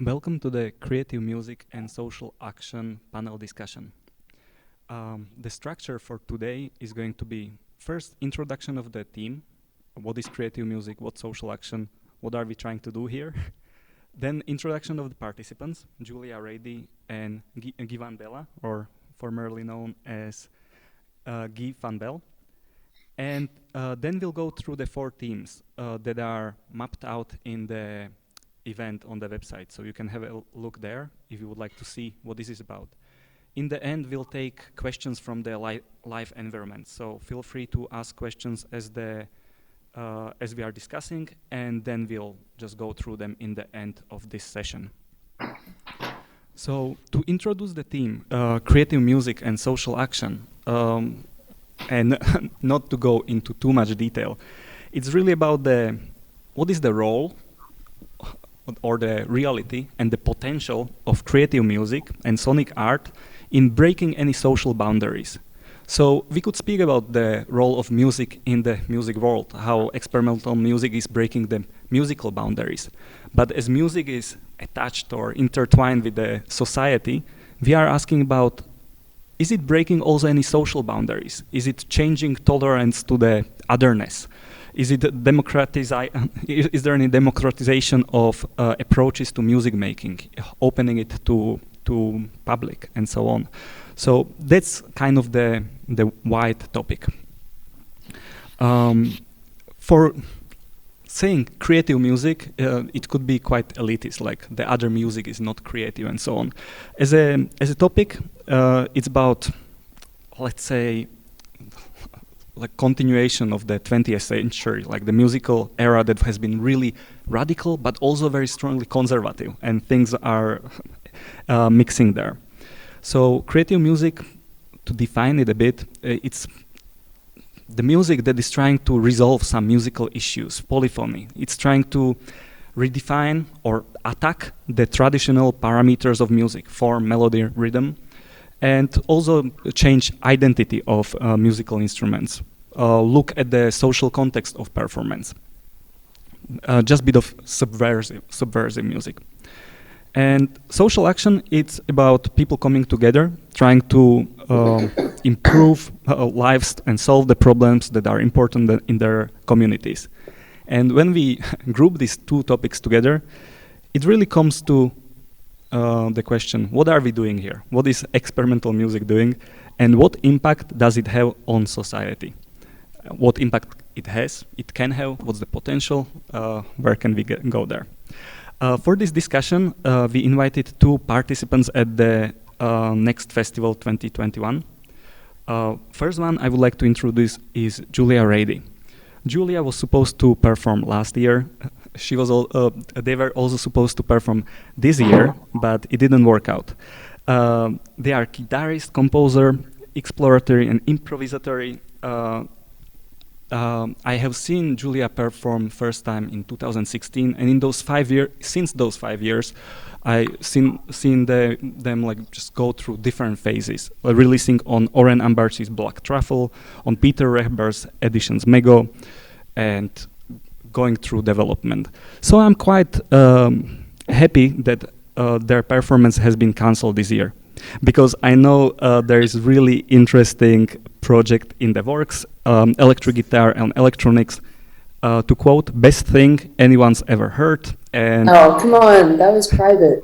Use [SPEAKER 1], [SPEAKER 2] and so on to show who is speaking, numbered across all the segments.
[SPEAKER 1] Welcome to the Creative Music and Social Action panel discussion. The structure for today is going to be first introduction of the theme, what is creative music, what social action, what are we trying to do here. Then introduction of the participants, Julia Reidy and Gívan Belá, or formerly known as Gívan. And then we'll go through the four themes that are mapped out in the event on the website, so you can have a look there if you would like to see what this is about. In the end, we'll take questions from the live environment, so feel free to ask questions as we are discussing, and then we'll just go through them in the end of this session. So to introduce the theme, creative music and social action, and not to go into too much detail, it's really about what is the role or the reality and the potential of creative music and sonic art in breaking any social boundaries. So we could speak about the role of music in the music world, how experimental music is breaking the musical boundaries. But as music is attached or intertwined with the society, we are asking about, is it breaking also any social boundaries? Is it changing tolerance to the otherness? Is there any democratization of approaches to music making, opening it to public and so on? So that's kind of the wide topic. For saying creative music, it could be quite elitist, like the other music is not creative and so on. As a topic, it's about, let's say, like continuation of the 20th century, like the musical era that has been really radical, but also very strongly conservative, and things are mixing there. So creative music, to define it a bit, it's the music that is trying to resolve some musical issues, polyphony. It's trying to redefine or attack the traditional parameters of music, form, melody, rhythm, and also change identity of musical instruments. Look at the social context of performance. Just a bit of subversive music. And social action, it's about people coming together, trying to improve lives and solve the problems that are important in their communities. And when we group these two topics together, it really comes to the question, what are we doing here? What is experimental music doing? And what impact does it have on society? What impact it has, it can have, what's the potential, where can we go there? For this discussion, we invited two participants at the Next Festival 2021. First one I would like to introduce is Julia Reidy. Julia was supposed to perform last year. They were also supposed to perform this year, but it didn't work out. They are guitarist, composer, exploratory and improvisatory. I have seen Julia perform first time in 2016, and in those 5 years, since those 5 years, I've seen them like just go through different phases, releasing on Oren Ambarchi's Black Truffle, on Peter Rehber's Editions Mego, and going through development. So I'm quite happy that their performance has been cancelled this year, because I know there is really interesting project in the works, electric guitar and electronics, to quote, best thing anyone's ever heard. And
[SPEAKER 2] oh, come on, that was private.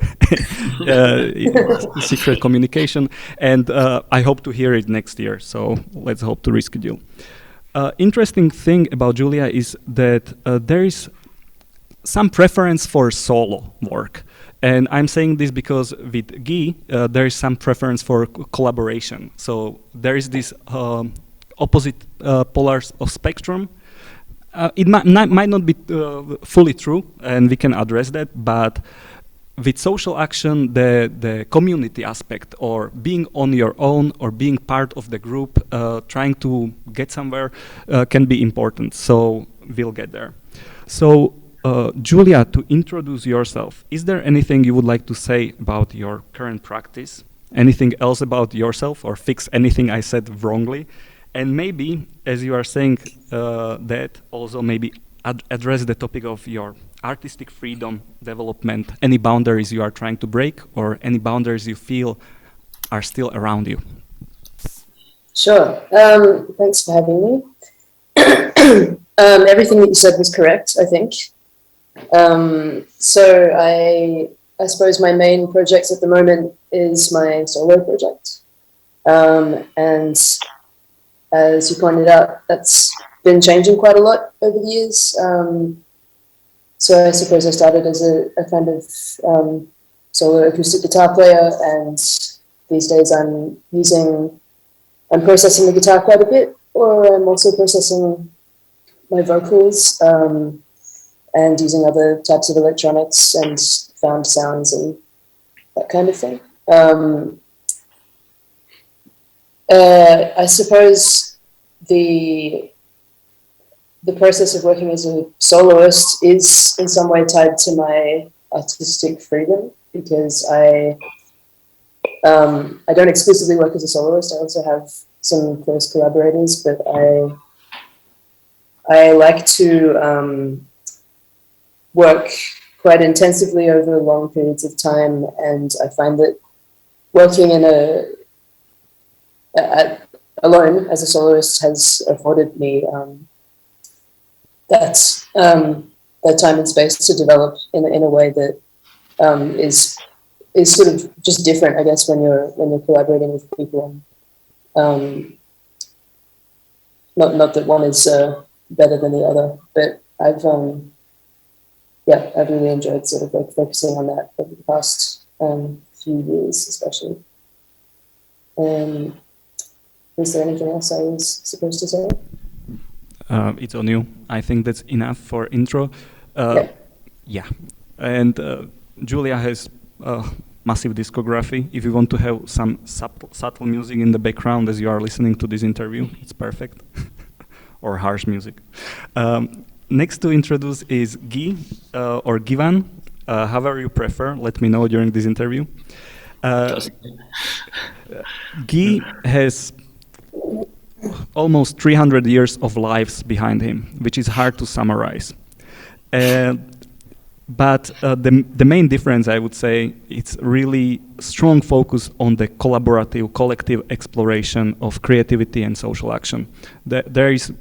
[SPEAKER 1] Secret communication, and I hope to hear it next year, so let's hope to reschedule. Interesting thing about Julia is that there is some preference for solo work. And I'm saying this because with Guy, there is some preference for collaboration. So there is this opposite polars of spectrum. It might not be fully true, and we can address that, but with social action, the community aspect, or being on your own, or being part of the group, trying to get somewhere, can be important. So we'll get there. So Julia, to introduce yourself, is there anything you would like to say about your current practice? Anything else about yourself, or fix anything I said wrongly? And maybe, as you are saying that, also maybe address the topic of your artistic freedom, development, any boundaries you are trying to break, or any boundaries you feel are still around you?
[SPEAKER 2] Sure. Thanks for having me. Everything that you said was correct, I think. So I suppose my main project at the moment is my solo project. And as you pointed out, that's been changing quite a lot over the years. So I suppose I started as a kind of solo acoustic guitar player, and these days I'm processing the guitar quite a bit, or I'm also processing my vocals and using other types of electronics and found sounds and that kind of thing. I suppose the process of working as a soloist is in some way tied to my artistic freedom, because I don't exclusively work as a soloist. I also have some close collaborators, but I like to work quite intensively over long periods of time, and I find that working alone as a soloist has afforded me that time and space to develop in a way that is sort of just different, I guess, when you're collaborating with people. Not that one is better than the other, but I've really enjoyed sort of like focusing on that over the past few years, especially. Is there anything else I was supposed to say?
[SPEAKER 1] It's on you. I think that's enough for intro. Yeah. And Julia has a massive discography. If you want to have some subtle music in the background as you are listening to this interview, it's perfect. Or harsh music. Next to introduce is Guy or Gívan. However you prefer, let me know during this interview. Guy has almost 300 years of lives behind him, which is hard to summarize. But the main difference, I would say, it's really strong focus on the collaborative, collective exploration of creativity and social action. There is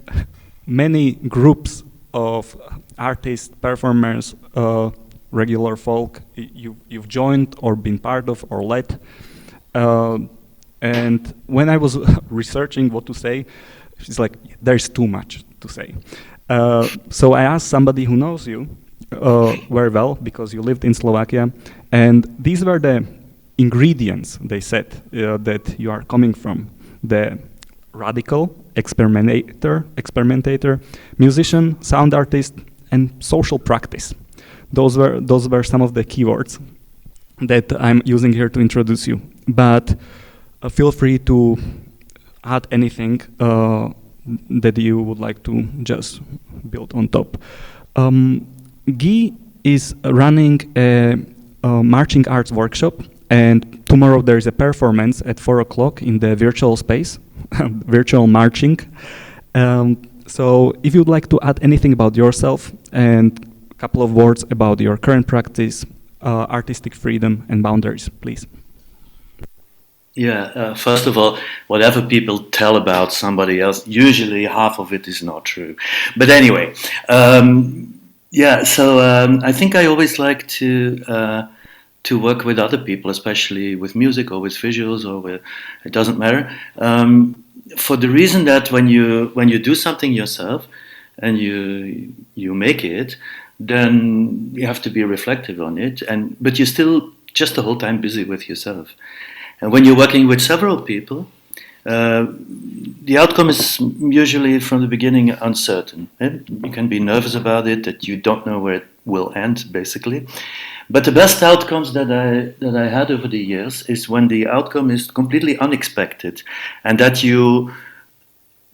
[SPEAKER 1] many groups of artists, performers, regular folk you've joined or been part of or led. And when I was researching what to say, it's like, there's too much to say. So I asked somebody who knows you very well, because you lived in Slovakia, and these were the ingredients, they said, that you are coming from. The radical, experimentator, musician, sound artist, and social practice. Those were some of the keywords that I'm using here to introduce you. But feel free to add anything that you would like to just build on top. Guy is running a marching arts workshop, and tomorrow there is a performance at 4 o'clock in the virtual space, virtual marching. So if you'd like to add anything about yourself and a couple of words about your current practice, artistic freedom and boundaries, please.
[SPEAKER 3] Yeah, first of all, whatever people tell about somebody else, usually half of it is not true. But anyway, I think I always like to work with other people, especially with music or with visuals or with, it doesn't matter. For the reason that when you do something yourself and you make it, then you have to be reflective on it, but you're still just the whole time busy with yourself. And when you're working with several people, the outcome is usually from the beginning uncertain. You can be nervous about it, that you don't know where it will end, basically. But the best outcomes that I had over the years is when the outcome is completely unexpected, and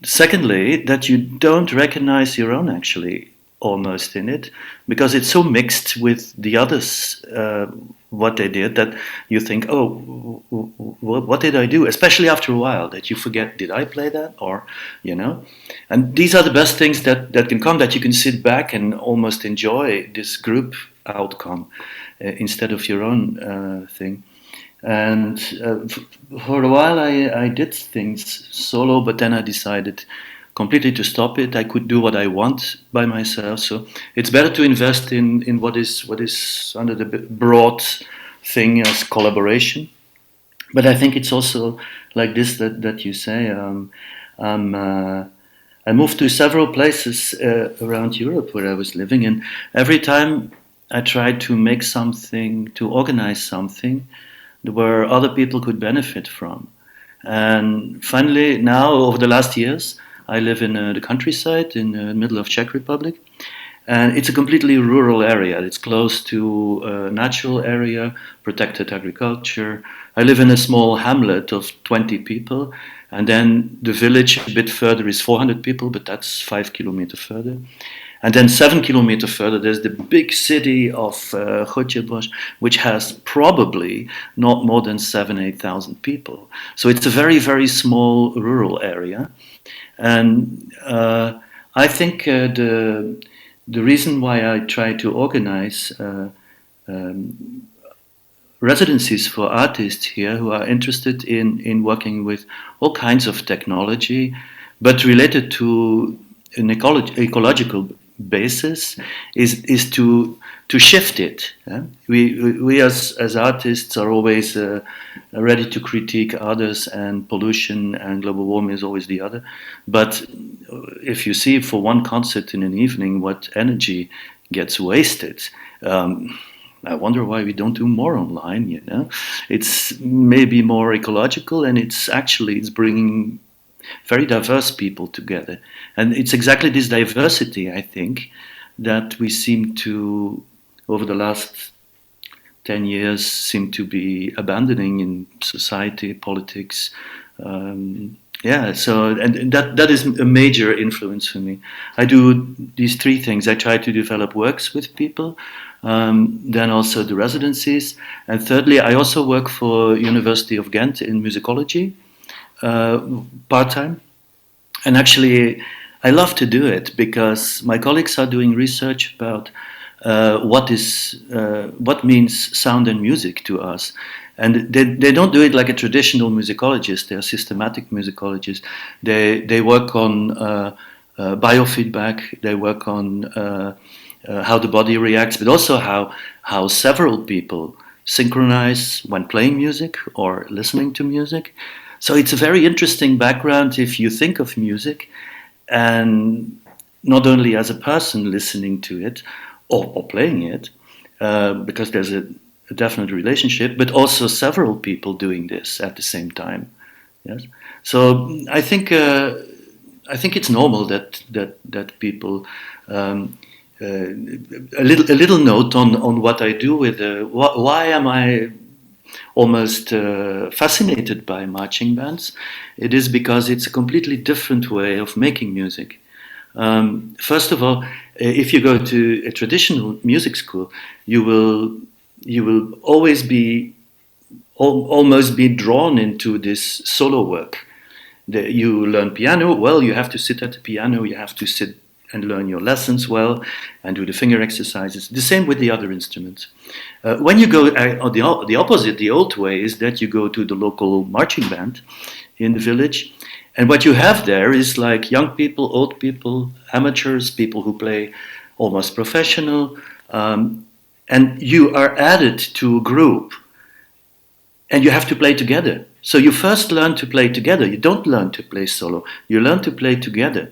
[SPEAKER 3] secondly, that you don't recognize your own almost in it, because it's so mixed with the others, what they did, that you think, oh, what did I do? Especially after a while, that you forget, did I play that? Or, you know? And these are the best things that can come, that you can sit back and almost enjoy this group outcome instead of your own thing. And for a while I did things solo, but then I decided completely to stop it. I could do what I want by myself, so it's better to invest in what is under the broad thing as collaboration. But I think it's also like this that you say. I moved to several places around Europe where I was living, and every time I tried to make something, to organize something where other people could benefit from. And finally, now over the last years, I live in the countryside in the middle of Czech Republic, and it's a completely rural area. It's close to a natural area, protected agriculture. I live in a small hamlet of 20 people, and then the village a bit further is 400 people, but that's 5 kilometers further. And then 7 kilometers further, there's the big city of Goethe-Institut, which has probably not more than 8,000 people. So it's a very, very small rural area. And I think the reason why I try to organize residencies for artists here who are interested in working with all kinds of technology, but related to an ecological basis, is to shift it. We as artists are always ready to critique others, and pollution and global warming is always the other. But if you see for one concert in an evening what energy gets wasted, I wonder why we don't do more online. You know, it's maybe more ecological, and it's bringing very diverse people together. And it's exactly this diversity, I think, that we seem to, over the last 10 years, seem to be abandoning in society, politics. So and that is a major influence for me. I do these three things. I try to develop works with people, then also the residencies, and thirdly, I also work for University of Ghent in musicology, part-time. And actually, I love to do it because my colleagues are doing research about what means sound and music to us. And they don't do it like a traditional musicologist. They are systematic musicologists. They work on biofeedback. They work on how the body reacts, but also how several people synchronize when playing music or listening to music. So it's a very interesting background if you think of music, and not only as a person listening to it or playing it, because there's a definite relationship, but also several people doing this at the same time. Yes. So I think it's normal that people. A little note on what I do with why am I almost fascinated by marching bands. It is because it's a completely different way of making music. First of all, if you go to a traditional music school, you will always be almost be drawn into this solo work. You learn piano, well, you have to sit at the piano, you have to sit and learn your lessons well, and do the finger exercises. The same with the other instruments. When you go, the opposite, the old way, is that you go to the local marching band in the village, and what you have there is like young people, old people, amateurs, people who play almost professional, and you are added to a group, and you have to play together. So you first learn to play together. You don't learn to play solo. You learn to play together.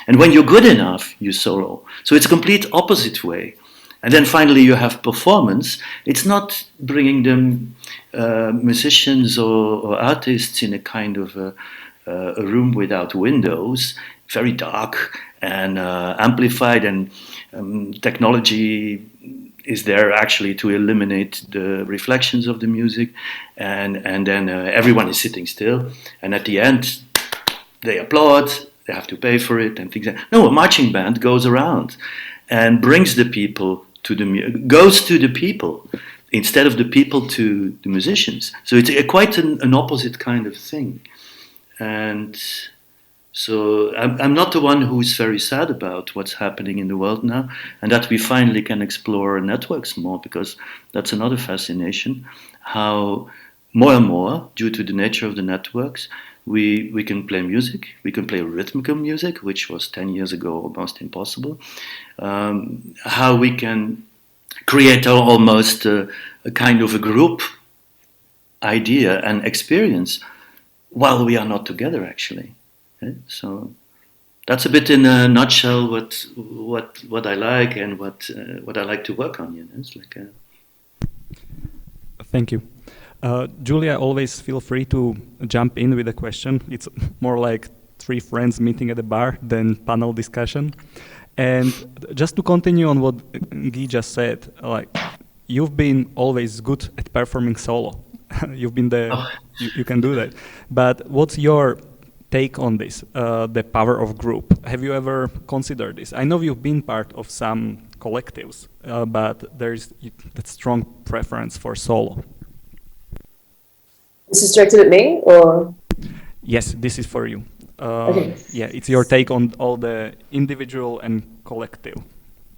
[SPEAKER 3] And when you're good enough, you solo. So it's a complete opposite way. And then finally you have performance. It's not bringing them musicians or artists in a kind of a room without windows, very dark and amplified, and technology is there actually to eliminate the reflections of the music, and then everyone is sitting still, and at the end they applaud, they have to pay for it and things like that. No, a marching band goes around and brings the people to goes to the people instead of the people to the musicians. So it's quite an opposite kind of thing. And so I'm not the one who's very sad about what's happening in the world now, and that we finally can explore networks more, because that's another fascination, how more and more, due to the nature of the networks, we can play music, we can play rhythmical music, which was 10 years ago almost impossible, how we can create almost a kind of a group idea and experience while we are not together, actually. Okay? So that's a bit in a nutshell what I like and what I like to work on. You know? It's like
[SPEAKER 1] Thank you. Julia, always feel free to jump in with a question. It's more like three friends meeting at a bar than panel discussion. And just to continue on what Guy just said, like, you've been always good at performing solo. You've been there, you can do that. But what's your take on this, the power of group? Have you ever considered this? I know you've been part of some collectives, but there's that strong preference for solo.
[SPEAKER 2] This is directed at me, or?
[SPEAKER 1] Yes, this is for you.
[SPEAKER 2] Okay.
[SPEAKER 1] Yeah, it's your take on all the individual and collective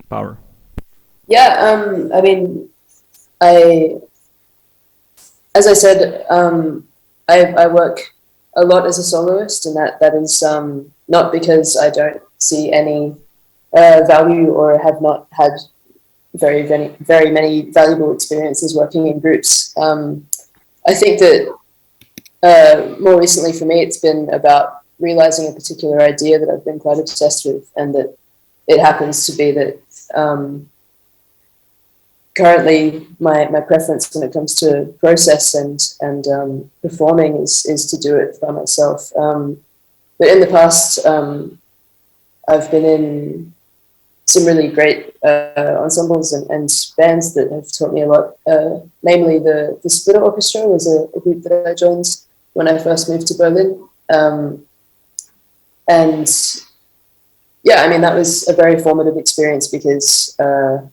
[SPEAKER 1] power.
[SPEAKER 2] Yeah, I mean, as I said, I work a lot as a soloist, and that is not because I don't see any value or have not had very many valuable experiences working in groups. I think that more recently for me, it's been about realizing a particular idea that I've been quite obsessed with, and that it happens to be that currently my preference when it comes to process and performing is to do it by myself. But in the past, I've been in some really great ensembles and bands that have taught me a lot. Namely, the Spirit Orchestra was a group that I joined when I first moved to Berlin. And yeah, I mean, that was a very formative experience because, I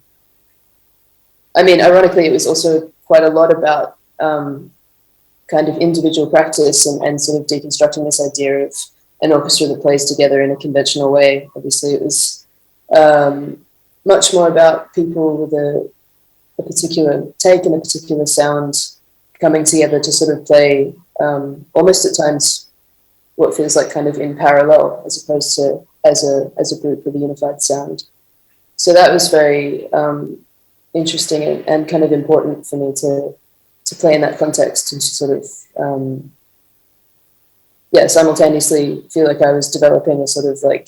[SPEAKER 2] mean, ironically, it was also quite a lot about kind of individual practice and sort of deconstructing this idea of an orchestra that plays together in a conventional way. Obviously, it was much more about people with a particular take and a particular sound coming together to sort of play almost at times what feels like kind of in parallel as opposed to as a group with a unified sound. So that was very interesting and kind of important for me to play in that context and to sort of simultaneously feel like I was developing a sort of like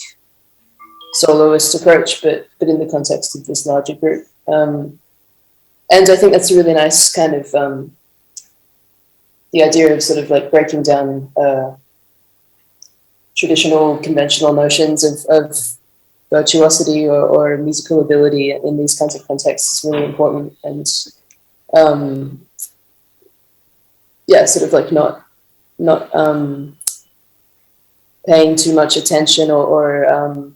[SPEAKER 2] soloist approach, but in the context of this larger group. And I think that's a really nice kind of the idea of sort of like breaking down traditional conventional notions of virtuosity or musical ability in these kinds of contexts is really important. And sort of like not paying too much attention or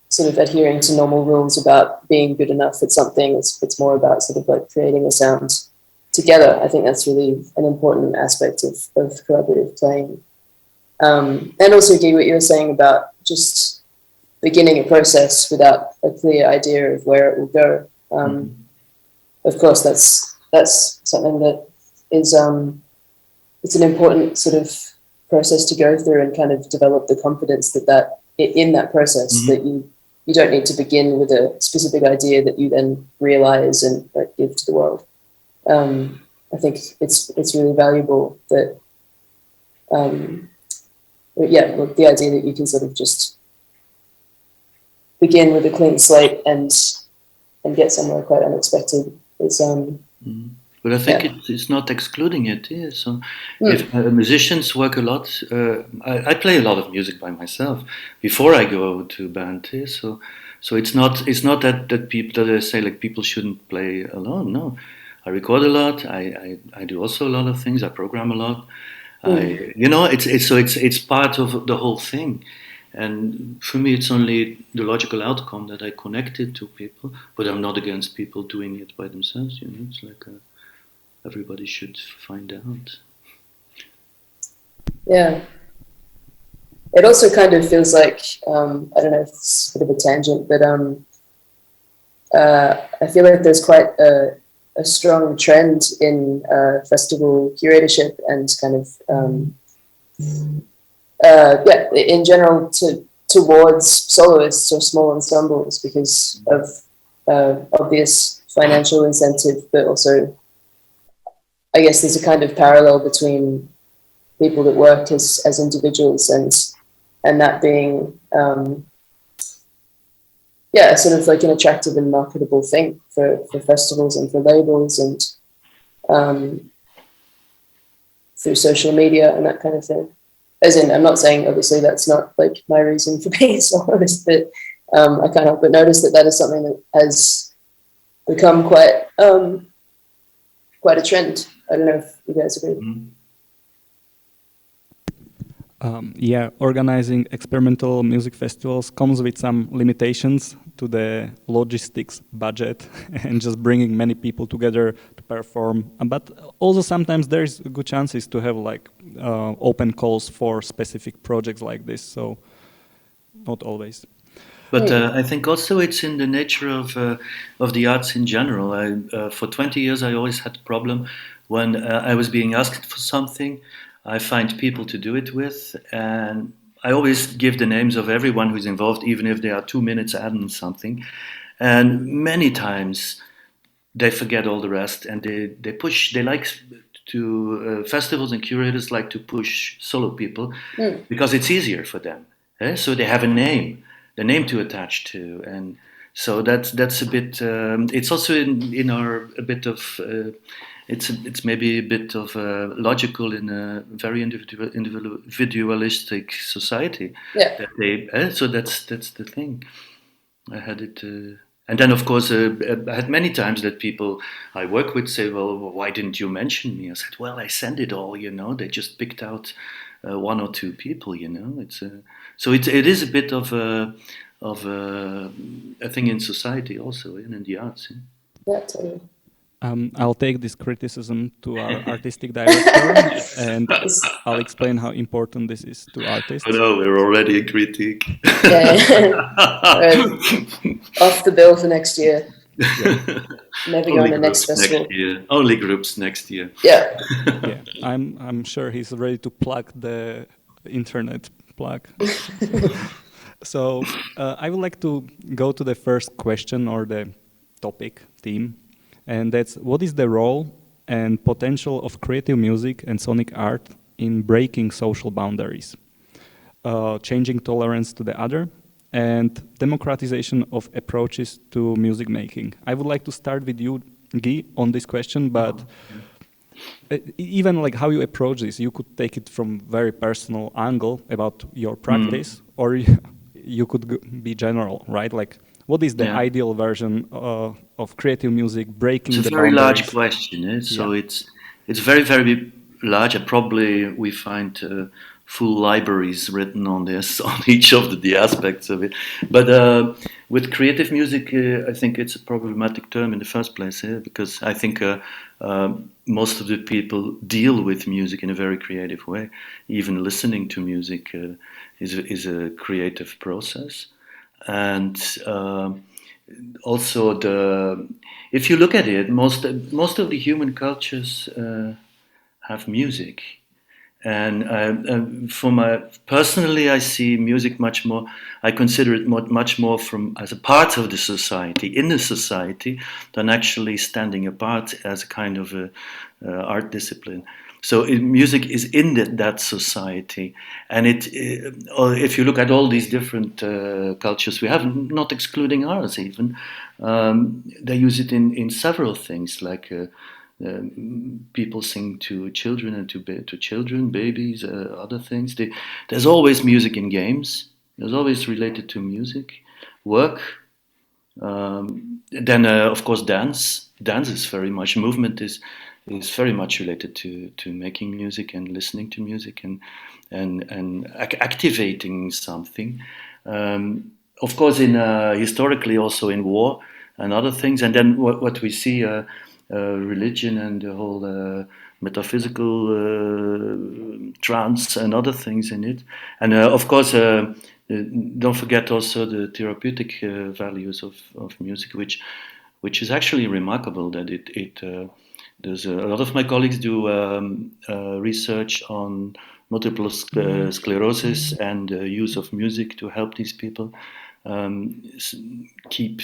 [SPEAKER 2] sort of adhering to normal rules about being good enough at something. It's more about sort of like creating a sound together. I think that's really an important aspect of collaborative playing. And also, Guy, what you were saying about just beginning a process without a clear idea of where it will go. Of course, that's something that is it's an important sort of process to go through and kind of develop the confidence that in that process that you don't need to begin with a specific idea that you then realize and like, give to the world. I think it's really valuable that the idea that you can sort of just begin with a clean slate and get somewhere quite unexpected is
[SPEAKER 3] But I think it's not excluding it. Yeah. So if musicians work a lot, I play a lot of music by myself before I go to band. Yeah. So it's not that people that I say like people shouldn't play alone. No, I record a lot. I do also a lot of things. I program a lot. It's part of the whole thing. And for me, it's only the logical outcome that I connected to people, but I'm not against people doing it by themselves. It's like everybody should find out.
[SPEAKER 2] Yeah. It also kind of feels like, I don't know if it's a bit of a tangent, but I feel like there's quite a strong trend in festival curatorship and kind of, in general towards soloists or small ensembles because of obvious financial incentive, but also I guess there's a kind of parallel between people that work as individuals and that being sort of like an attractive and marketable thing for festivals and for labels and through social media and that kind of thing. As in, I'm not saying obviously that's not like my reason for being a soloist, but I can't help but notice that is something that has become quite a trend. I don't know if you guys agree.
[SPEAKER 1] Organizing experimental music festivals comes with some limitations to the logistics budget and just bringing many people together to perform. But also sometimes there's good chances to have like open calls for specific projects like this. So not always.
[SPEAKER 3] But I think also it's in the nature of the arts in general. For 20 years, I always had a problem when I was being asked for something. I find people to do it with, and I always give the names of everyone who's involved, even if they are 2 minutes adding something. And many times they forget all the rest, and they like to festivals and curators like to push solo people because it's easier for them. So they have the name to attach to, and so that's a bit. It's also in our a bit of. It's maybe a bit of logical in a very individualistic society.
[SPEAKER 2] Yeah.
[SPEAKER 3] So that's the thing. I had it, and then of course I had many times that people I work with say, "Well, why didn't you mention me?" I said, "Well, I sent it all. They just picked out one or two people. It's so it is a bit of a thing in society also, and in the arts."
[SPEAKER 2] Yeah, totally.
[SPEAKER 1] I'll take this criticism to our artistic director, and I'll explain how important this is to artists.
[SPEAKER 3] Oh no, we're already a critique.
[SPEAKER 2] Off the bill for next year. Never go on the next festival.
[SPEAKER 3] Next year. Only groups next year.
[SPEAKER 2] Yeah.
[SPEAKER 1] I'm sure he's ready to plug the internet plug. So I would like to go to the first question or the topic theme. And that's, what is the role and potential of creative music and sonic art in breaking social boundaries, changing tolerance to the other, and democratization of approaches to music making? I would like to start with you, Guy, on this question, but even like how you approach this, you could take it from very personal angle about your practice, or you could be general, right? Like, what is the ideal version of creative music breaking the boundaries?
[SPEAKER 3] It's a very large question. So it's very, very large. Probably we find full libraries written on this, on each of the aspects of it. But with creative music, I think it's a problematic term in the first place, because I think most of the people deal with music in a very creative way. Even listening to music is a creative process. And also if you look at it, most of the human cultures have music, and personally, I see music much more. I consider it much more as a part of the society, in the society, than actually standing apart as a kind of art discipline. So music is in that society, and if you look at all these different cultures we have, not excluding ours even, they use it in several things, like people sing to children and to children, babies, other things. There's always music in games. There's always related to music, work. Then of course dance. Dance is very much movement. is very much related to making music and listening to music and activating something. Of course, in historically also in war and other things, and then what we see, religion and the whole metaphysical trance and other things in it, and of course. Don't forget also the therapeutic values of music, which is actually remarkable. That there's a lot of my colleagues do research on multiple sclerosis and use of music to help these people keep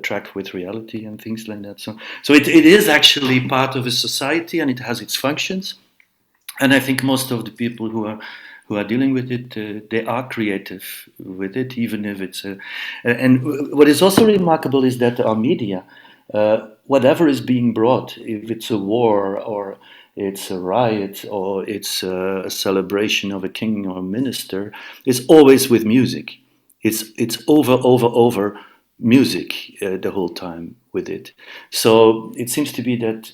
[SPEAKER 3] track with reality and things like that. So it is actually part of a society and it has its functions. And I think most of the people who are dealing with it, they are creative with it, even if it's and what is also remarkable is that our media, whatever is being brought, if it's a war or it's a riot or it's a celebration of a king or a minister, is always with music. It's over music the whole time with it. So it seems to be that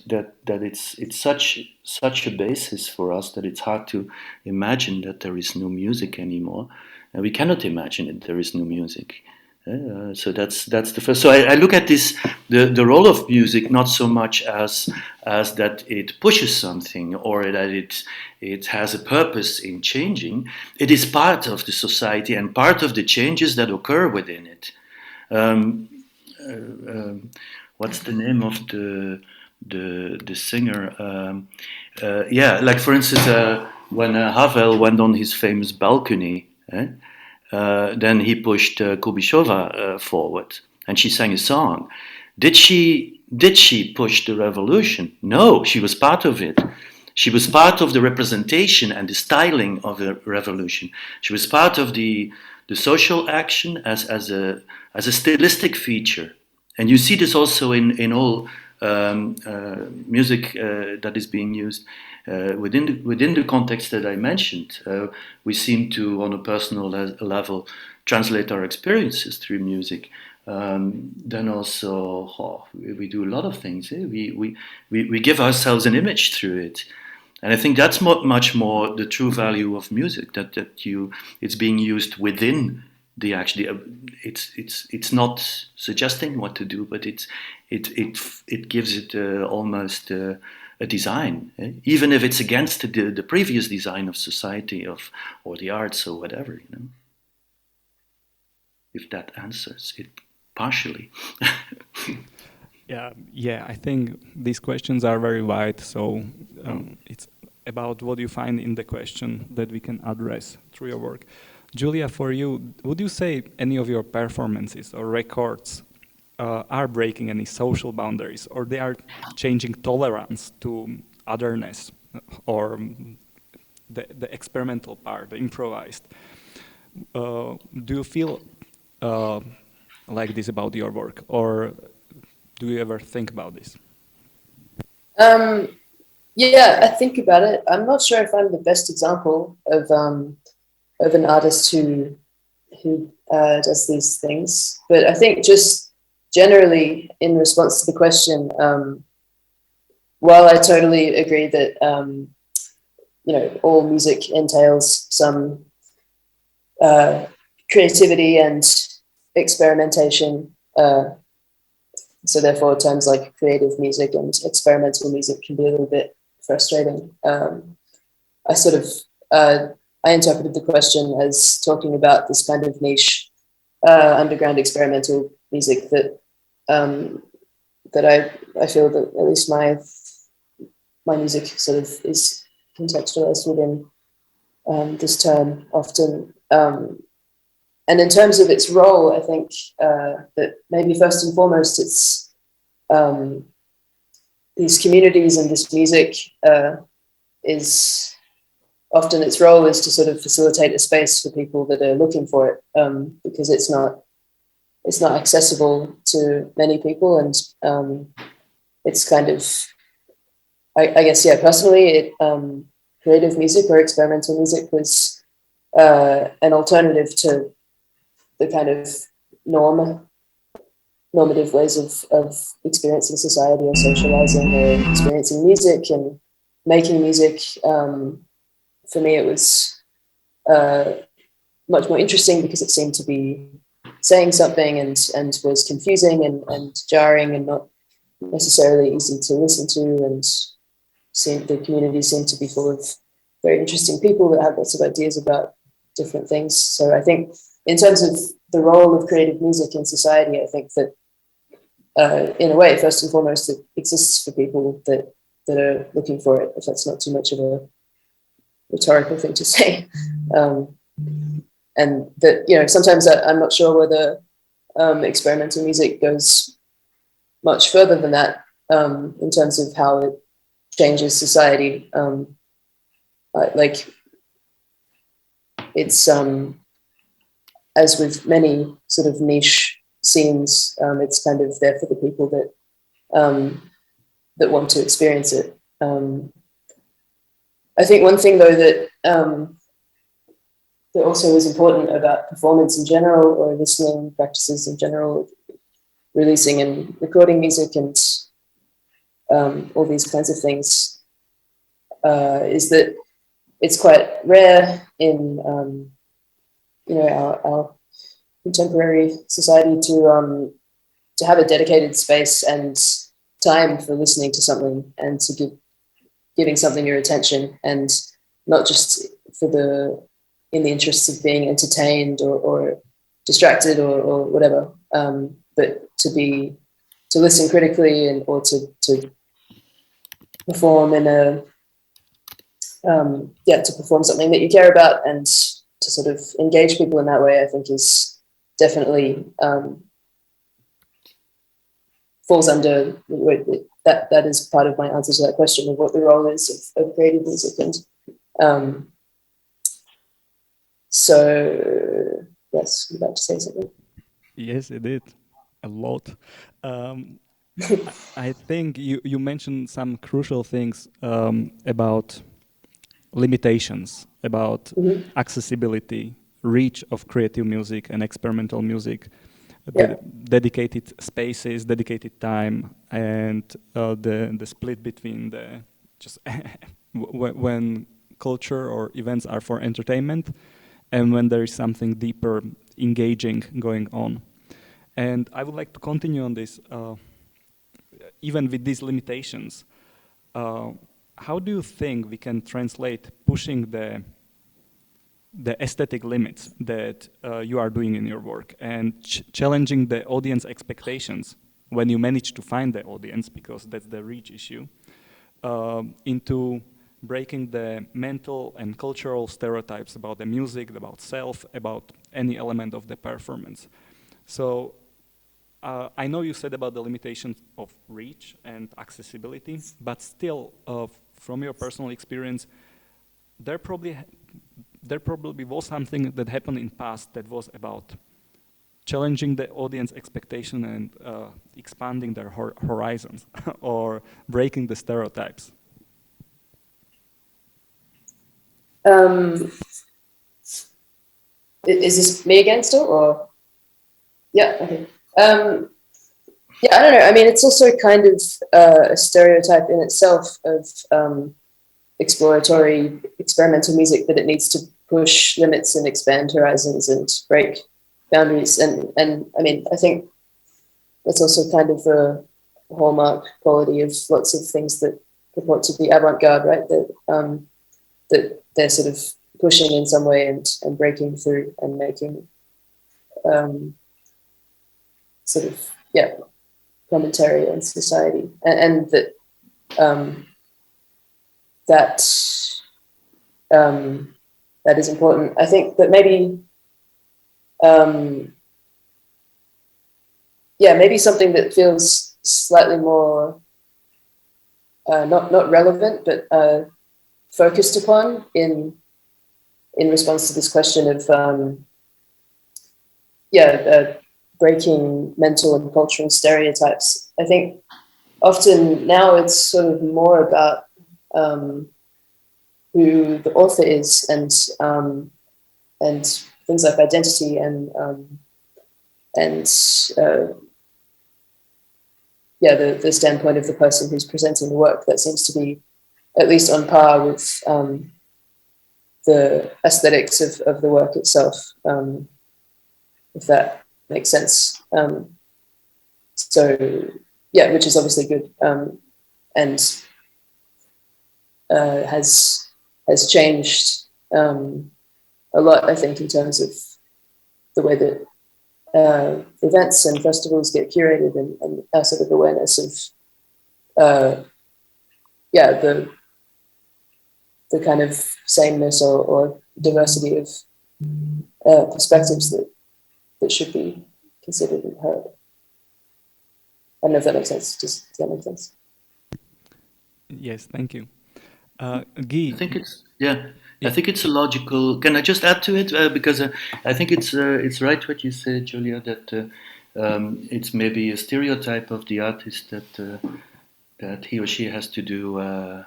[SPEAKER 3] it's such a basis for us that it's hard to imagine that there is no music anymore, and we cannot imagine that there is no music. So that's the first. So I look at this the role of music not so much as that it pushes something or that it has a purpose in changing. It is part of the society and part of the changes that occur within it. What's the name of the singer? Yeah, like for instance, when Havel went on his famous balcony, then he pushed Kubishova forward, and she sang a song. Did she push the revolution? No, she was part of it. She was part of the representation and the styling of the revolution. She was part of the social action as a stylistic feature. And you see this also in all music that is being used within the context that I mentioned. We seem to, on a personal level, translate our experiences through music. Then also, we do a lot of things. We give ourselves an image through it. And I think that's much more the true value of music, that it's being used within the actually. It's not suggesting what to do, but it gives it almost a design, even if it's against the previous design of society or the arts or whatever. If that answers it partially.
[SPEAKER 1] Yeah, I think these questions are very wide, so it's about what you find in the question that we can address through your work. Julia, for you, would you say any of your performances or records are breaking any social boundaries, or they are changing tolerance to otherness, or the experimental part, the improvised? Do you feel like this about your work, or do you ever think about this?
[SPEAKER 2] Yeah, I think about it. I'm not sure if I'm the best example of an artist who does these things, but I think just generally in response to the question, while I totally agree that all music entails some creativity and experimentation. So therefore terms like creative music and experimental music can be a little bit frustrating. I interpreted the question as talking about this kind of niche underground experimental music that I feel that at least my music sort of is contextualized within this term often. And in terms of its role, I think that maybe first and foremost, it's these communities and this music is often its role is to sort of facilitate a space for people that are looking for it, because it's not accessible to many people, and it's kind of, I guess, yeah, personally, creative music or experimental music was an alternative to the kind of normative ways of experiencing society or socializing or experiencing music and making music. For me, it was much more interesting because it seemed to be saying something and was confusing and jarring and not necessarily easy to listen to, and the community seemed to be full of very interesting people that have lots of ideas about different things. So I think in terms of the role of creative music in society, I think that in a way, first and foremost, it exists for people that are looking for it, if that's not too much of a rhetorical thing to say. And that, you know, sometimes I'm not sure whether experimental music goes much further than that in terms of how it changes society. Like it's, as with many sort of niche scenes, it's kind of there for the people that that want to experience it. I think one thing though that that also is important about performance in general, or listening practices in general, releasing and recording music and all these kinds of things, is that it's quite rare in you know, our contemporary society to have a dedicated space and time for listening to something and to giving something your attention, and not just for in the interests of being entertained or distracted or whatever, but to listen critically or to perform in a to perform something that you care about and to sort of engage people in that way, I think is definitely falls under that is part of my answer to that question of what the role is of creative music. And so yes, you'd like to say something?
[SPEAKER 1] Yes, it did a lot. I think you mentioned some crucial things about limitations, about accessibility, reach of creative music and experimental music, dedicated spaces, dedicated time, and the split between the just when culture or events are for entertainment and when there is something deeper, engaging going on. And I would like to continue on this, even with these limitations. How do you think we can translate pushing the aesthetic limits that you are doing in your work and challenging the audience expectations when you manage to find the audience, because that's the reach issue, into breaking the mental and cultural stereotypes about the music, about self, about any element of the performance? So I know you said about the limitations of reach and accessibility, but still, from your personal experience, there probably was something that happened in past that was about challenging the audience expectation and expanding their horizons or breaking the stereotypes.
[SPEAKER 2] Is this me again still, or? Yeah, okay. Yeah, I don't know. I mean, it's also kind of a stereotype in itself of exploratory experimental music, that it needs to push limits and expand horizons and break boundaries. And I mean, I think that's also kind of the hallmark quality of lots of things that purport to be avant-garde, right? That they're sort of pushing in some way and breaking through and making sort of, commentary on society, and that that is important. I think that maybe maybe something that feels slightly more not relevant, but focused upon in response to this question of breaking mental and cultural stereotypes. I think often now it's sort of more about who the author is and things like identity and the standpoint of the person who's presenting the work that seems to be at least on par with the aesthetics of the work itself, if that makes sense. So yeah, which is obviously good, and has changed a lot, I think, in terms of the way that events and festivals get curated, and our sort of awareness of the kind of sameness or diversity of perspectives that should be considered and heard. I don't know if that makes sense. Does that make sense?
[SPEAKER 1] Yes, thank you. Guy?
[SPEAKER 3] I think it's I think it's a logical. Can I just add to it because I think it's right what you said, Julia, that it's maybe a stereotype of the artist that he or she has to do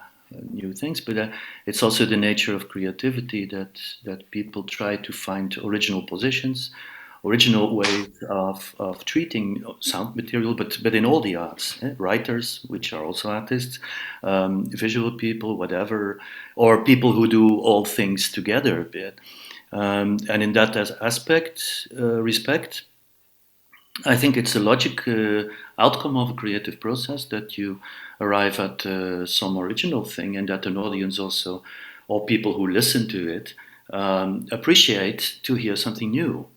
[SPEAKER 3] new things, but it's also the nature of creativity that people try to find original positions, original ways of treating sound material, but in all the arts, writers, which are also artists, visual people, whatever, or people who do all things together a bit. And in that respect, I think it's a logic outcome of a creative process that you arrive at some original thing, and that an audience also, or people who listen to it, appreciate to hear something new.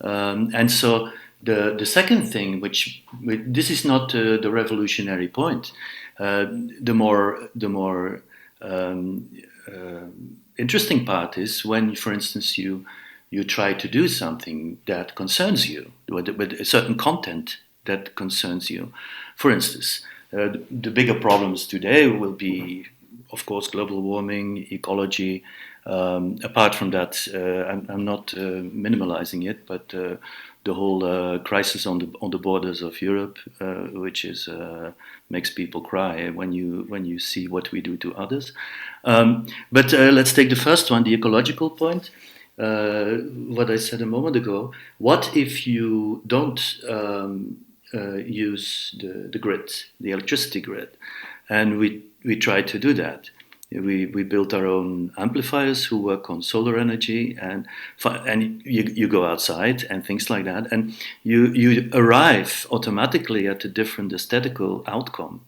[SPEAKER 3] And so the second thing, which this is not the revolutionary point, the more interesting part is when, for instance, you try to do something that concerns you, with a certain content that concerns you. For instance, the bigger problems today will be, of course, global warming, ecology. Apart from that, I'm not minimalizing it, but the whole crisis on the borders of Europe, which is makes people cry when you see what we do to others. But let's take the first one, the ecological point. What I said a moment ago. What if you don't use the grid, the electricity grid? And we try to do that. We built our own amplifiers who work on solar energy, and you go outside and things like that, and you arrive automatically at a different aesthetical outcome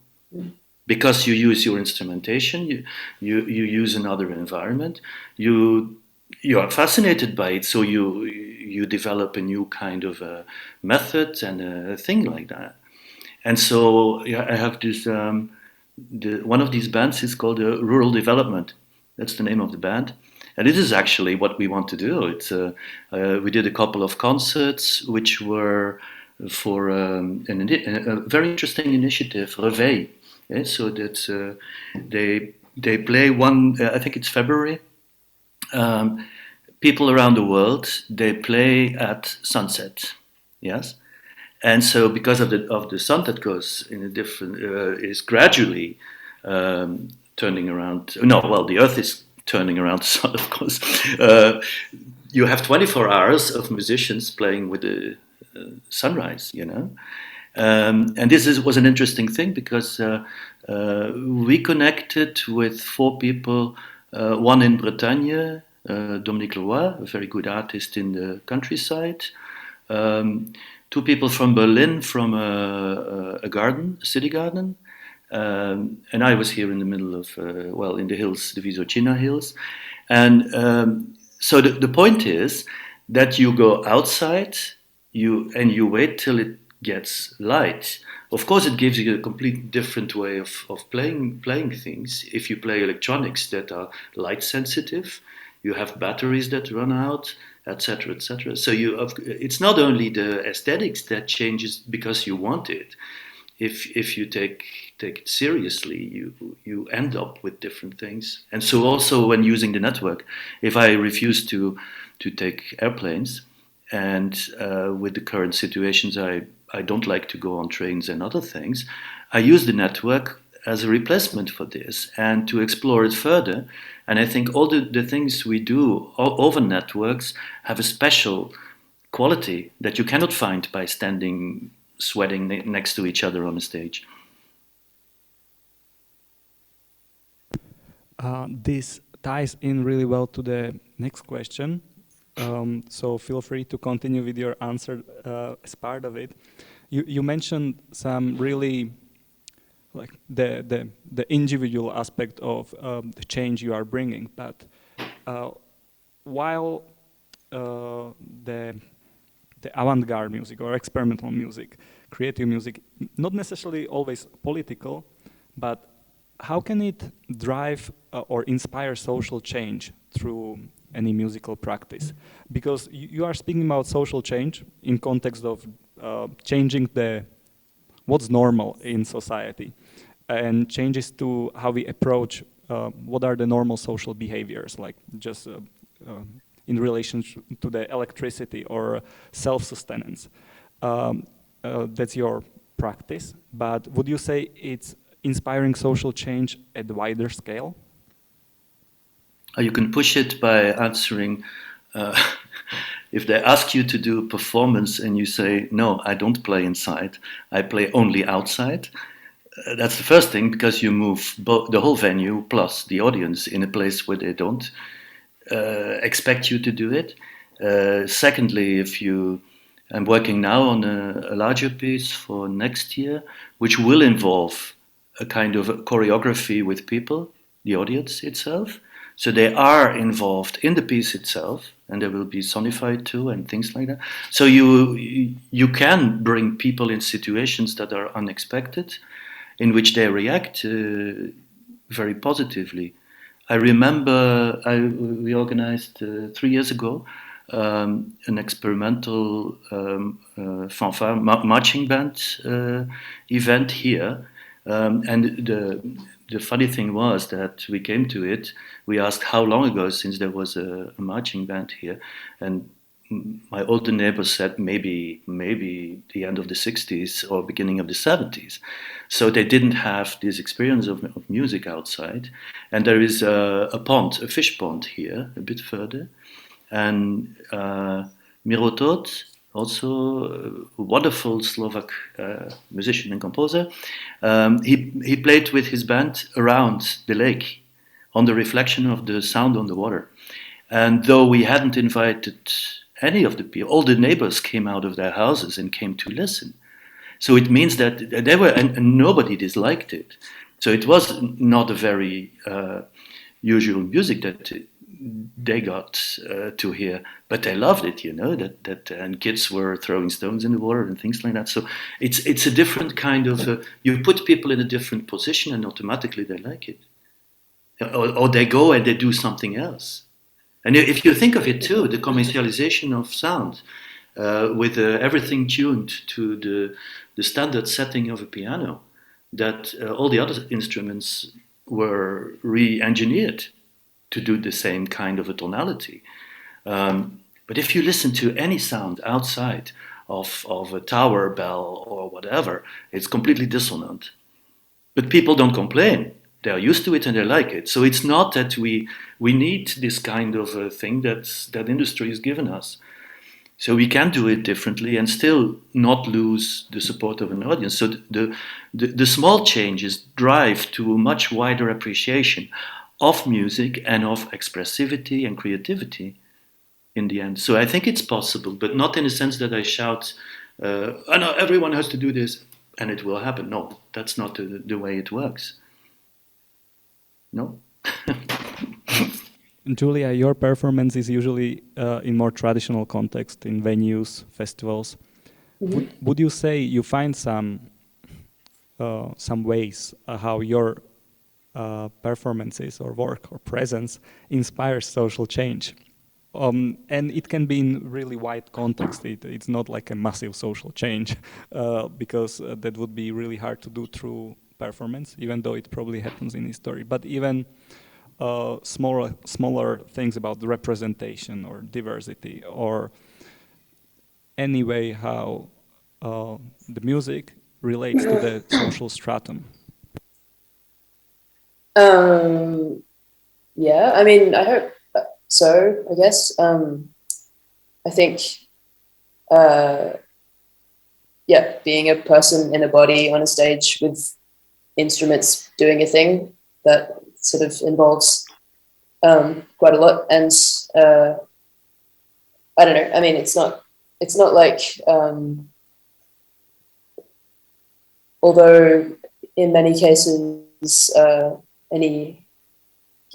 [SPEAKER 3] because you use your instrumentation, you use another environment, you are fascinated by it, so you develop a new kind of method and a thing like that. And so I have this. One of these bands is called Rural Development. That's the name of the band, and it is actually what we want to do. It's we did a couple of concerts which were for a very interesting initiative, Réveil. So that's they play one. I think it's February. People around the world, they play at sunset. Yes. And so, because of the sun that goes in a different, is gradually turning around. No, well, the Earth is turning around the sun, of course. You have 24 hours of musicians playing with the sunrise, you know. And this was an interesting thing because we connected with 4 people, one in Bretagne, Dominique Leroy, a very good artist in the countryside. 2 people from Berlin, from a garden, a city garden, and I was here in the middle of, in the hills, the Vysočina hills. And so the point is that you go outside, you wait till it gets light. Of course, it gives you a complete different way of playing things. If you play electronics that are light sensitive, you have batteries that run out, etc., etc. So it's not only the aesthetics that changes because you want it. If you take it seriously, you end up with different things. And so also when using the network, if I refuse to take airplanes, and with the current situations, I don't like to go on trains and other things, I use the network as a replacement for this and to explore it further. And I think all the things we do over networks have a special quality that you cannot find by standing sweating next to each other on the stage.
[SPEAKER 1] This ties in really well to the next question. So feel free to continue with your answer as part of it. You mentioned some really like the individual aspect of the change you are bringing, but while the avant-garde music or experimental music, creative music, not necessarily always political, but how can it drive or inspire social change through any musical practice? Because you are speaking about social change in context of changing what's normal in society and changes to how we approach what are the normal social behaviors, like just in relation to the electricity or self-sustenance. That's your practice, but would you say it's inspiring social change at a wider scale?
[SPEAKER 3] You can push it by answering, if they ask you to do a performance and you say, no, I don't play inside, I play only outside. That's the first thing, because you move the whole venue plus the audience in a place where they don't expect you to do it. Secondly, I'm working now on a larger piece for next year, which will involve a kind of a choreography with people, the audience itself. So they are involved in the piece itself, and they will be sonified too and things like that. So you can bring people in situations that are unexpected, in which they react very positively. I remember we organized 3 years ago an experimental fanfare marching band event here. And the funny thing was that we came to it, we asked how long ago since there was a marching band here, and my older neighbors said maybe the end of the 60s or beginning of the 70s. So they didn't have this experience of music outside. And there is a pond, a fish pond here, a bit further. And Mirotot, also a wonderful Slovak musician and composer, he played with his band around the lake on the reflection of the sound on the water. And though we hadn't invited any of the people, all the neighbors came out of their houses and came to listen. So it means that they were, and nobody disliked it. So it was not a very usual music that they got to hear, but they loved it, and kids were throwing stones in the water and things like that. So it's a different kind of, you put people in a different position and automatically they like it. Or they go and they do something else. And if you think of it too, the commercialization of sound, with everything tuned to the standard setting of a piano, that all the other instruments were re-engineered to do the same kind of a tonality. But if you listen to any sound outside of a tower bell or whatever, it's completely dissonant. But people don't complain. They are used to it and they like it. So it's not that we need this kind of a thing that industry has given us. So we can do it differently and still not lose the support of an audience. So the small changes drive to a much wider appreciation of music and of expressivity and creativity in the end. So I think it's possible, but not in a sense that I shout, "Oh no, everyone has to do this and it will happen." No, that's not the way it works. No.
[SPEAKER 1] Julia, your performance is usually in more traditional context, in venues, festivals. Mm-hmm. Would you say you find some ways how your performances or work or presence inspires social change? And it can be in really wide context. It's not like a massive social change because that would be really hard to do through performance, even though it probably happens in history. But even smaller things about the representation or diversity, or any way how the music relates to the social stratum.
[SPEAKER 2] Yeah, I mean, I hope so, I guess. I think yeah, being a person in a body on a stage with instruments doing a thing that sort of involves quite a lot. And I don't know. I mean, it's not like, although in many cases, any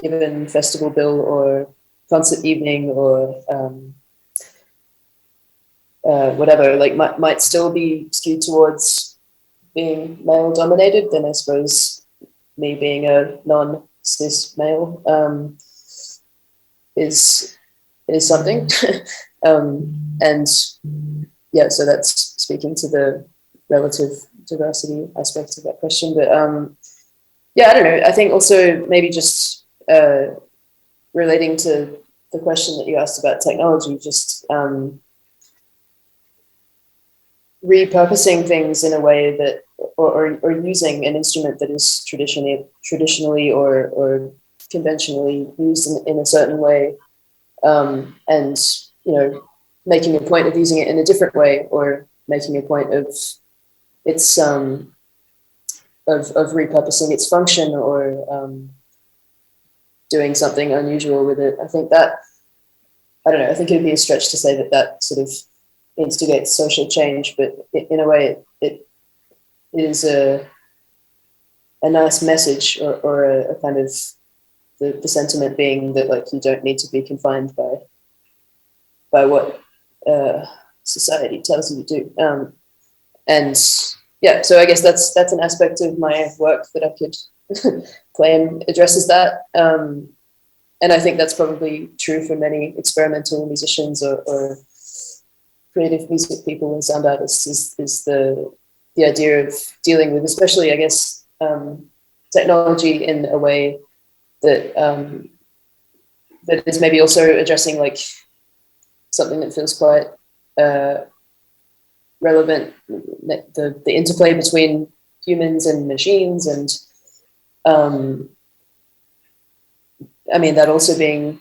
[SPEAKER 2] given festival bill or concert evening or whatever, like might still be skewed towards being male dominated, then I suppose me being a non-cis male is something. And yeah, so that's speaking to the relative diversity aspect of that question. But yeah, I don't know. I think also maybe just relating to the question that you asked about technology, just repurposing things in a way that, or using an instrument that is traditionally or conventionally used in a certain way, and making a point of using it in a different way, or making a point of its of repurposing its function, or doing something unusual with it. I think that, I don't know, I think it'd be a stretch to say that sort of instigates social change, but in a way it is a nice message, or a kind of the sentiment being that, like, you don't need to be confined by what society tells you to do. And yeah, so I guess that's an aspect of my work that I could claim addresses that. And I think that's probably true for many experimental musicians or creative music people and sound artists, is the idea of dealing with, especially, I guess, technology in a way that that is maybe also addressing, like, something that feels quite relevant, the interplay between humans and machines, and I mean, that also being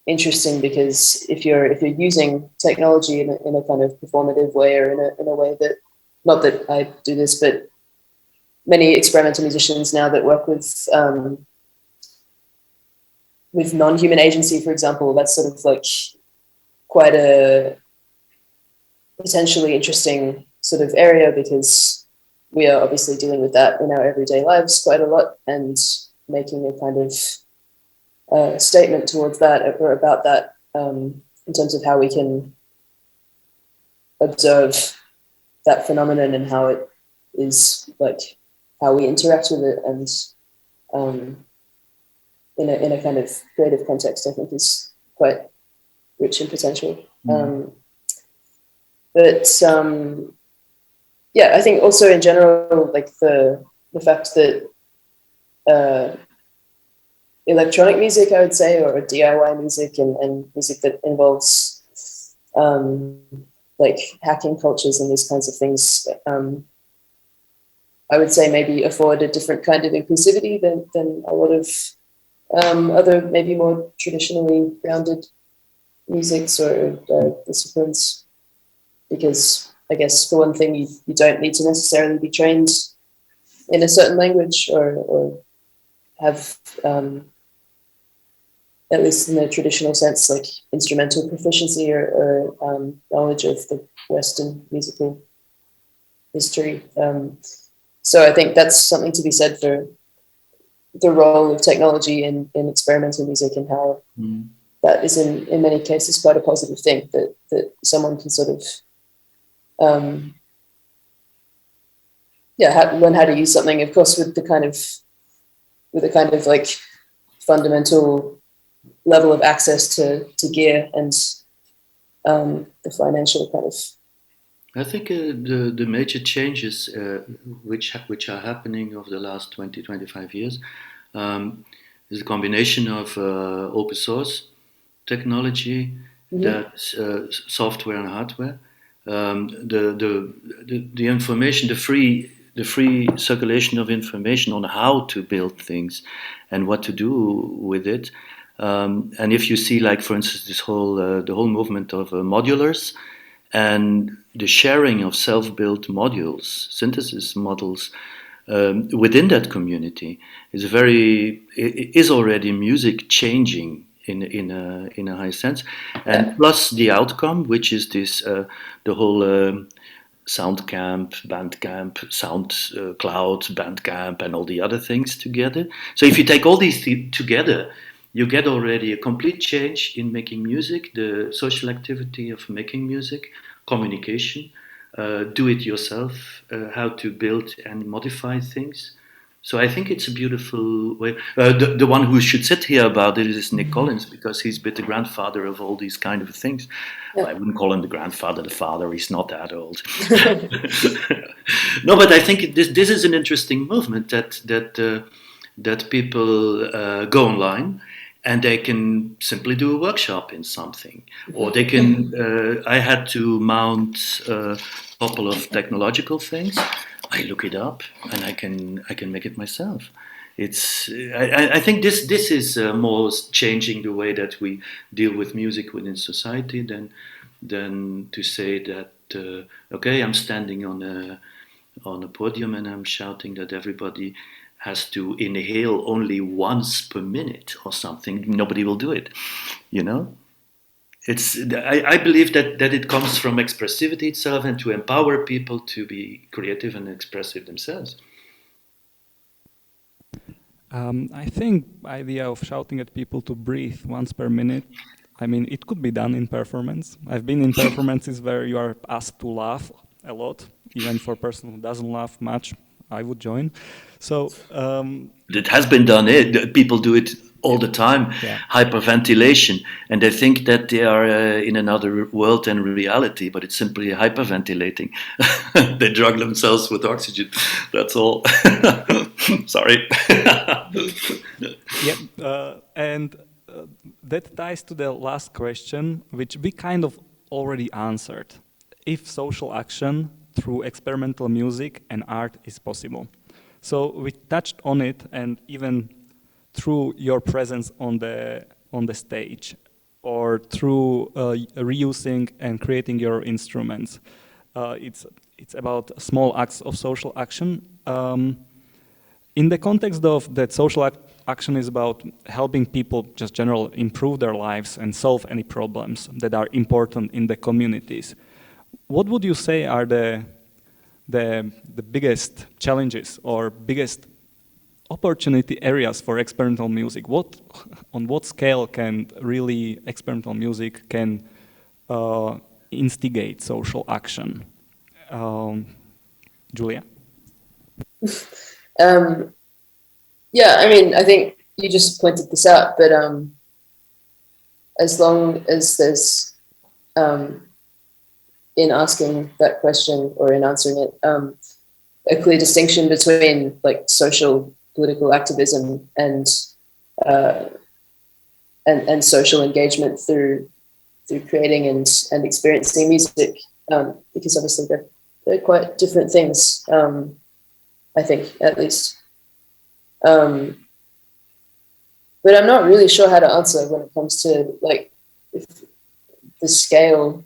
[SPEAKER 2] interesting, because if you're using technology in a kind of performative way, or in a way that, not that I do this, but many experimental musicians now that work with non-human agency, for example, that's sort of like quite a potentially interesting sort of area, because we are obviously dealing with that in our everyday lives quite a lot, and making a kind of statement towards that, or about that, in terms of how we can observe that phenomenon and how it is, like, how we interact with it, and in a kind of creative context, I think is quite rich in potential. But yeah, I think also in general, like the fact that electronic music, I would say, or DIY music, and music that involves like hacking cultures and these kinds of things, I would say maybe afford a different kind of inclusivity than a lot of other maybe more traditionally grounded musics or disciplines, because I guess, for one thing, you don't need to necessarily be trained in a certain language, or have, at least in the traditional sense, like instrumental proficiency, or knowledge of the Western musical history. So I think that's something to be said for the role of technology in experimental music, and how that is in many cases quite a positive thing, that someone can sort of learn how to use something, of course, with the kind of like fundamental level of access to gear and the financial kind of.
[SPEAKER 3] I think the major changes which are happening over the last 20-25 years is a combination of open source technology, that's software and hardware, the information, the free circulation of information on how to build things and what to do with it. And if you see, like, for instance, the whole movement of modulars, and the sharing of self-built modules, synthesis models, within that community is already music changing in a high sense, and plus the outcome, which is this the whole sound camp, band camp, sound cloud, band camp, and all the other things together. So if you take all these together, you get already a complete change in making music, the social activity of making music, communication, do it yourself, how to build and modify things. So I think it's a beautiful way. The one who should sit here about it is Nick Collins, because he's been the grandfather of all these kind of things.
[SPEAKER 2] Yeah.
[SPEAKER 3] Well, I wouldn't call him the grandfather, the father. He's not that old. No, but I think this is an interesting movement that people go online and they can simply do a workshop in something, or they can. I had to mount a couple of technological things. I look it up and I can make it myself. I think this is more changing the way that we deal with music within society than to say that okay, I'm standing on a podium and I'm shouting that everybody has to inhale only once per minute or something. Nobody will do it, you know. I believe that it comes from expressivity itself and to empower people to be creative and expressive themselves.
[SPEAKER 1] I think idea of shouting at people to breathe once per minute, I mean, it could be done in performance. I've been in performances where you are asked to laugh a lot, even for a person who doesn't laugh much. I would join. So
[SPEAKER 3] it has been done. People do it all the time.
[SPEAKER 1] Yeah.
[SPEAKER 3] Hyperventilation, and they think that they are in another world and reality, but it's simply hyperventilating. They drug themselves with oxygen. That's all. Sorry.
[SPEAKER 1] And that ties to the last question, which we kind of already answered. If social action through experimental music and art is possible. So we touched on it, and even through your presence on the stage, or through reusing and creating your instruments, it's about small acts of social action. In the context of that, social action is about helping people just generally improve their lives and solve any problems that are important in the communities. What would you say are the biggest challenges or biggest opportunity areas for experimental music? On what scale can really experimental music can instigate social action? Julia?
[SPEAKER 2] Yeah, I mean, I think you just pointed this out, but as long as there's in asking that question or in answering it, a clear distinction between like social political activism and social engagement through creating and experiencing music, because obviously they're quite different things. I think, at least. But I'm not really sure how to answer when it comes to like if the scale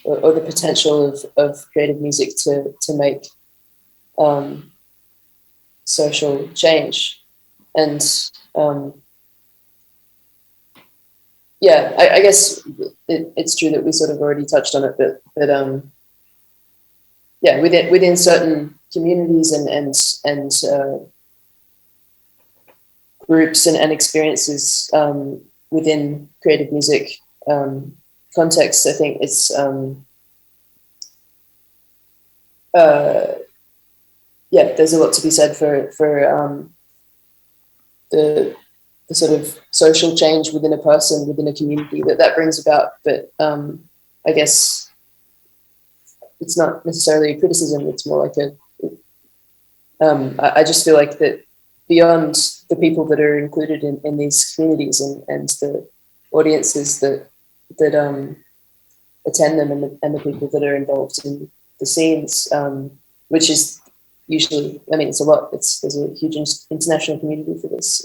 [SPEAKER 2] or the potential of creative music to make social change. And yeah, I guess it's true that we sort of already touched on it, but yeah, within certain communities and groups and experiences within creative music context, I think it's yeah, there's a lot to be said for the sort of social change within a person, within a community that brings about. But I guess it's not necessarily a criticism, it's more like I just feel like that beyond the people that are included in these communities and the audiences that attend them and the people that are involved in the scenes, which is usually, I mean, it's a lot. There's a huge international community for this.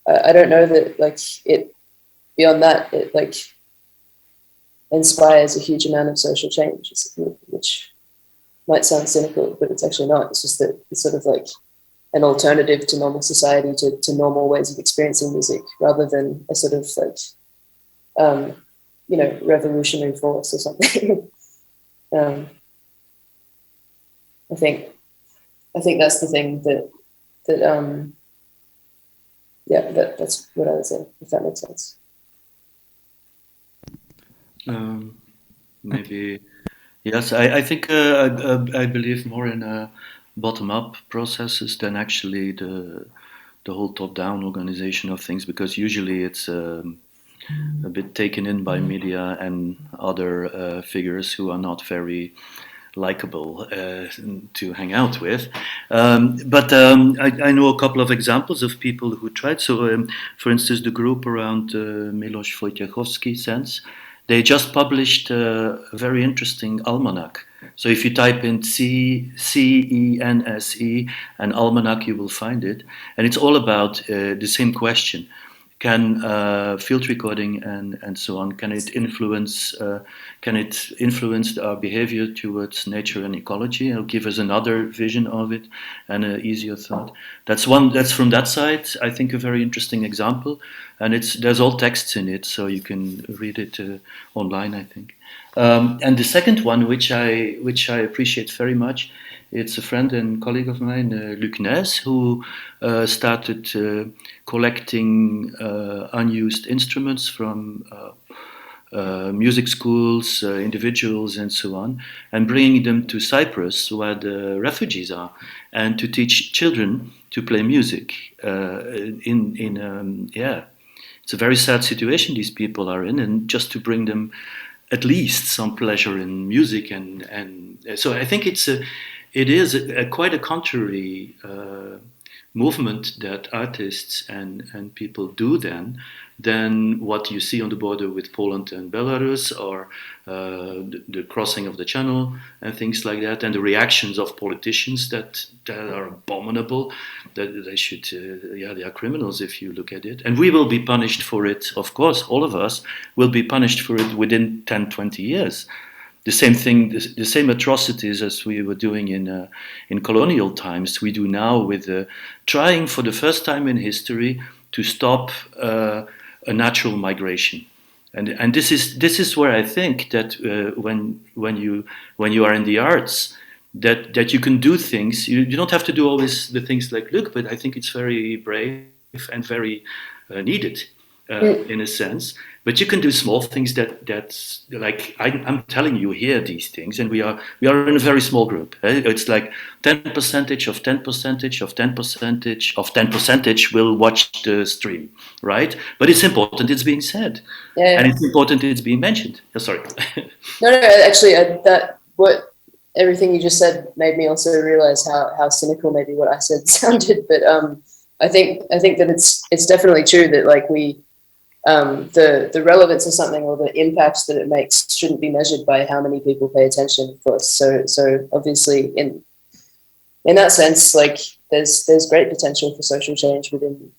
[SPEAKER 2] I don't know that like it beyond that, it like inspires a huge amount of social change, which might sound cynical, but it's actually not. It's just that it's sort of like an alternative to normal society, to normal ways of experiencing music, rather than a sort of like, revolutionary force or something. I think that's the thing that's what I would say, if that makes sense.
[SPEAKER 3] Maybe, yes, I think I believe more in bottom-up processes than actually the whole top-down organization of things, because usually it's a bit taken in by media and other figures who are not very likable to hang out with. But I know a couple of examples of people who tried. So, for instance, the group around Miloš Wojciechowski Sense, they just published a very interesting almanac. So if you type in CENSE and almanac, you will find it. And it's all about the same question. Can field recording and so on, can it influence our behavior towards nature and ecology? It'll give us another vision of it and an easier thought. That's from that side, I think, a very interesting example. And there's all texts in it, so you can read it online, I think. And the second one, which I appreciate very much, it's a friend and colleague of mine, Luc Nys, who started collecting unused instruments from music schools, individuals, and so on, and bringing them to Cyprus, where the refugees are, and to teach children to play music. It's a very sad situation these people are in, and just to bring them at least some pleasure in music, and so I think it is quite a contrary movement that artists and people do than what you see on the border with Poland and Belarus, or the crossing of the channel and things like that, and the reactions of politicians that are abominable, that they should, they are criminals if you look at it. And we will be punished for it, of course, all of us will be punished for it within 10, 20 years. The same thing, the same atrocities as we were doing in colonial times, we do now with trying for the first time in history to stop a natural migration, and this is where I think that when you are in the arts, that you can do things. You don't have to do always the things like Luc, but I think it's very brave and very needed in a sense. But you can do small things that's like I'm telling you here these things, and we are in a very small group. It's like 10% of 10% of 10% of 10% will watch the stream, right? But it's important it's being said, and it's important it's being mentioned. Sorry.
[SPEAKER 2] No, actually, everything you just said made me also realize how cynical maybe what I said sounded. But I think that it's definitely true that like the relevance of something or the impact that it makes shouldn't be measured by how many people pay attention, of course. So obviously in that sense, like there's great potential for social change within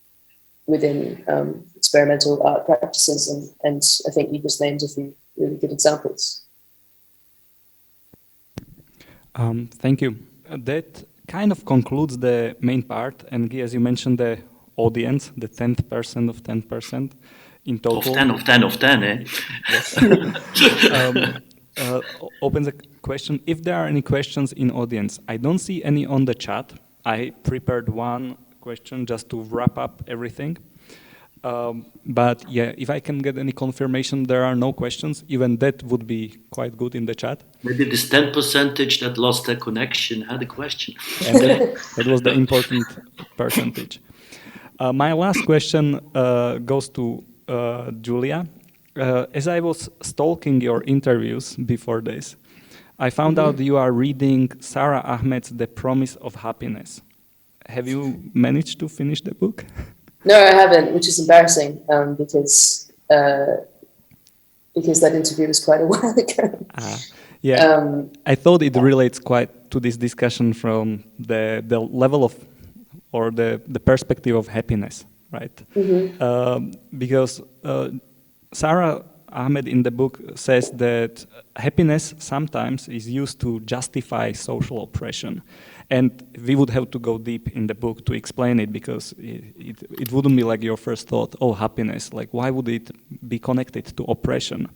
[SPEAKER 2] experimental art practices, and I think you just named a few really good examples.
[SPEAKER 1] Thank you. That kind of concludes the main part, and Guy, as you mentioned, the audience, the 10% of 10%. In total,
[SPEAKER 3] of 10, eh?
[SPEAKER 1] Yes. Opens a question. If there are any questions in audience, I don't see any on the chat. I prepared one question just to wrap up everything. But yeah, if I can get any confirmation there are no questions, even that would be quite good in the chat.
[SPEAKER 3] Maybe this 10% that lost their connection had a question.
[SPEAKER 1] And that was the important percentage. My last question goes to Julia. As I was stalking your interviews before this, I found out you are reading Sarah Ahmed's The Promise of Happiness. Have you managed to finish the book?
[SPEAKER 2] No, I haven't, which is embarrassing because that interview was quite a while ago.
[SPEAKER 1] I thought it relates quite to this discussion from the level of, or the perspective of happiness, right?
[SPEAKER 2] Mm-hmm.
[SPEAKER 1] Because Sarah Ahmed in the book says that happiness sometimes is used to justify social oppression. And we would have to go deep in the book to explain it, because it wouldn't be like your first thought, oh, happiness, like why would it be connected to oppression?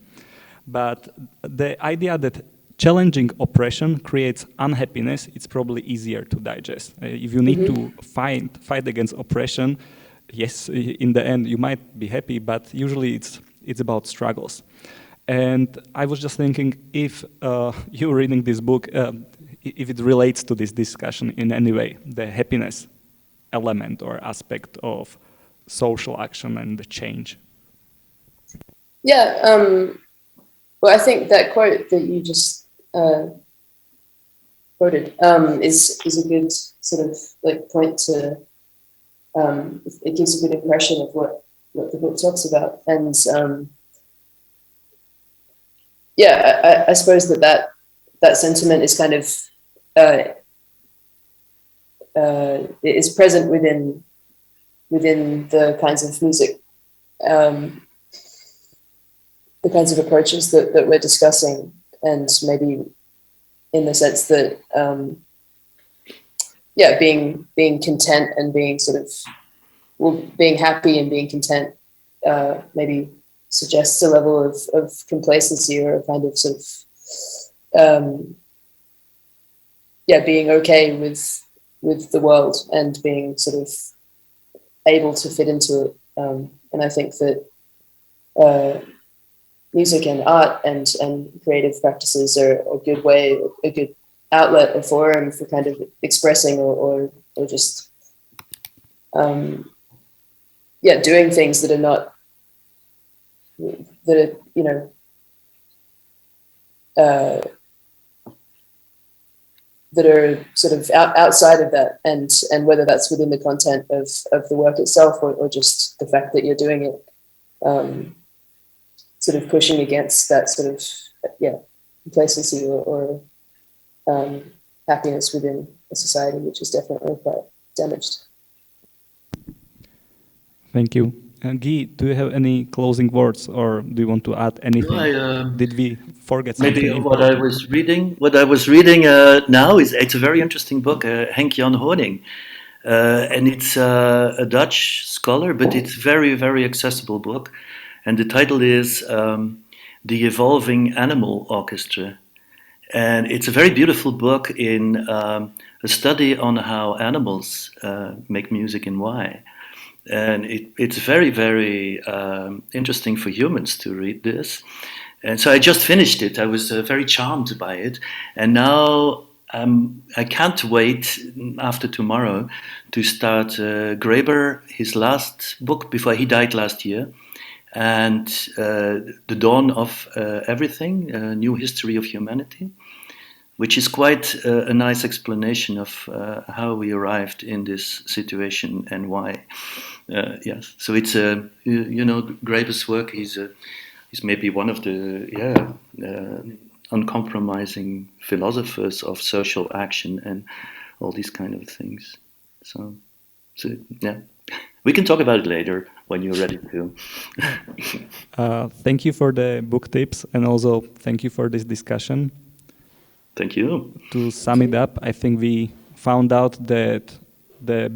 [SPEAKER 1] But the idea that challenging oppression creates unhappiness, it's probably easier to digest. If you need to fight against oppression, yes, in the end you might be happy, but usually it's about struggles. And I was just thinking, if you're reading this book, if it relates to this discussion in any way, the happiness element or aspect of social action and the change.
[SPEAKER 2] Yeah, well, I think that quote that you just quoted is a good sort of like point to. It gives a good impression of what the book talks about, and yeah, I suppose that sentiment is kind of it is present within the kinds of music, the kinds of approaches that we're discussing, and maybe in the sense that yeah, being content and being sort of, well, being happy and being content maybe suggests a level of complacency, or a kind of sort of yeah, being okay with the world and being sort of able to fit into it. And I think that music and art and creative practices are a good way, a good outlet or forum for kind of expressing or just yeah, doing things that are not, that are, you know, that are sort of outside of that, and whether that's within the content of the work itself, or just the fact that you're doing it, sort of pushing against that sort of, yeah, complacency or happiness within a society which is definitely quite damaged.
[SPEAKER 3] Thank you.
[SPEAKER 1] Guy, do you have any closing words, or do you want to add anything? Did we forget something
[SPEAKER 3] Maybe
[SPEAKER 1] important?
[SPEAKER 3] what I was reading now it's a very interesting book, Henk Jan Honing, and it's a Dutch scholar, but it's very, very accessible book, and the title is The Evolving Animal Orchestra, and it's a very beautiful book in a study on how animals make music and why. And it's very, very interesting for humans to read this. And so I just finished it. I was very charmed by it. And now I can't wait after tomorrow to start Graeber, his last book before he died last year. And The Dawn of Everything, A New History of Humanity, which is quite a nice explanation of how we arrived in this situation and why. Yes, so it's you know, Graeber's work. He's maybe one of the uncompromising philosophers of social action and all these kind of things. So yeah, we can talk about it later when you're ready to.
[SPEAKER 1] Thank you for the book tips, and also thank you for this discussion.
[SPEAKER 3] Thank you.
[SPEAKER 1] To sum it up, I think we found out that the